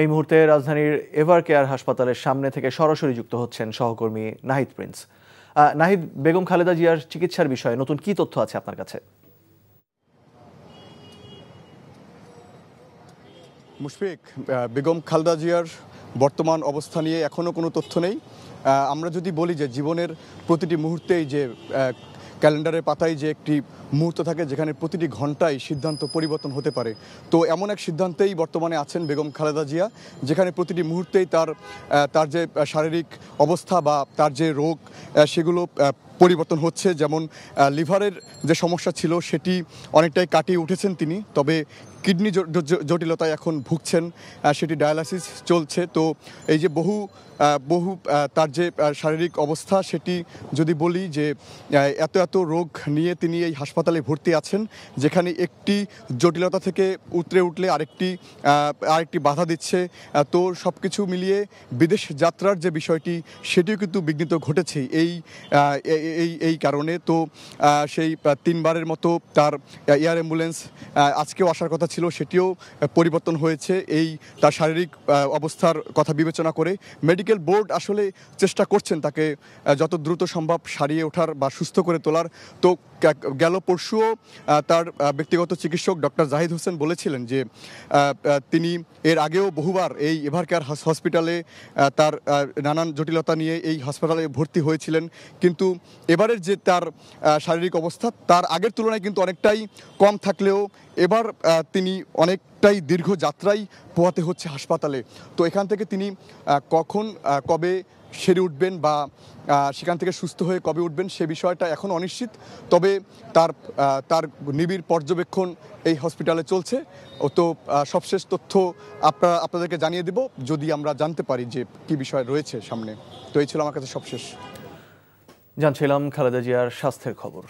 এই মুহূর্তে রাজধানীর এভার কেয়ার হাসপাতালের সামনে থেকে সরাসরি যুক্ত হচ্ছেন সহকর্মী নাহিদ প্রিন্স। নাহিদ, বেগম খালেদা জিয়ার চিকিৎসার বিষয়ে নতুন কি তথ্য আছে আপনার কাছে? মুশফিক, বেগম খালেদা জিয়ার বর্তমান অবস্থা নিয়ে এখনও কোনো তথ্য নেই। আমরা যদি বলি যে জীবনের প্রতিটি মুহূর্তেই যে ক্যালেন্ডারের পাতায় যে একটি মুহূর্ত থাকে যেখানে প্রতিটি ঘন্টায় সিদ্ধান্ত পরিবর্তন হতে পারে, তো এমন এক সিদ্ধান্তেই বর্তমানে আছেন বেগম খালেদা জিয়া, যেখানে প্রতিটি মুহূর্তেই তার যে শারীরিক অবস্থা বা তার যে রোগ সেগুলো পরিবর্তন হচ্ছে। যেমন লিভারের যে সমস্যা ছিল সেটি অনেকটাই কাটিয়ে উঠেছেন তিনি, তবে কিডনি জটিলতায় এখন ভুগছেন, সেটি ডায়ালাইসিস চলছে। তো এই যে বহু তার যে শারীরিক অবস্থা সেটি যদি বলি যে এত রোগ নিয়ে তিনি এই হাসপাতালে ভর্তি আছেন, যেখানে একটি জটিলতা থেকে উতরে উঠলে আরেকটি বাধা দিচ্ছে। তো সব কিছু মিলিয়ে বিদেশ যাত্রার যে বিষয়টি সেটিও কিন্তু বিঘ্নিত ঘটেছে এই কারণে। তো সেই 3বারের মতো তার এয়ার অ্যাম্বুলেন্স আজকেও আসার কথা ছিল, সেটিও পরিবর্তন হয়েছে এই তার শারীরিক অবস্থার কথা বিবেচনা করে। মেডিকেল বোর্ড আসলে চেষ্টা করছেন তাকে যত দ্রুত সম্ভব সারিয়ে ওঠার বা সুস্থ করে তোলার। তো গেল পরশুও তার ব্যক্তিগত চিকিৎসক ডক্টর জাহিদ হোসেন বলেছিলেন যে তিনি এর আগেও বহুবার এই এভার কেয়ার হসপিটালে তার নানান জটিলতা নিয়ে এই হাসপাতালে ভর্তি হয়েছিলেন, কিন্তু এবারের যে তার শারীরিক অবস্থা তার আগের তুলনায় কিন্তু অনেকটাই কম থাকলেও এবার তিনি অনেকটাই দীর্ঘ যাত্রাই পোহাতে হচ্ছে হাসপাতালে। তো এখান থেকে তিনি কবে সেরে উঠবেন বা সেখান থেকে সুস্থ হয়ে কবে উঠবেন সে বিষয়টা এখন অনিশ্চিত। তবে তার নিবিড় পর্যবেক্ষণ এই হসপিটালে চলছে। তো সবশেষ তথ্য আপনাদেরকে জানিয়ে দেব যদি আমরা জানতে পারি যে কি বিষয় রয়েছে সামনে। তো এই ছিল আমার কাছে সবশেষ। জানছিলাম খালেদা জিয়ার স্বাস্থ্যের খবর।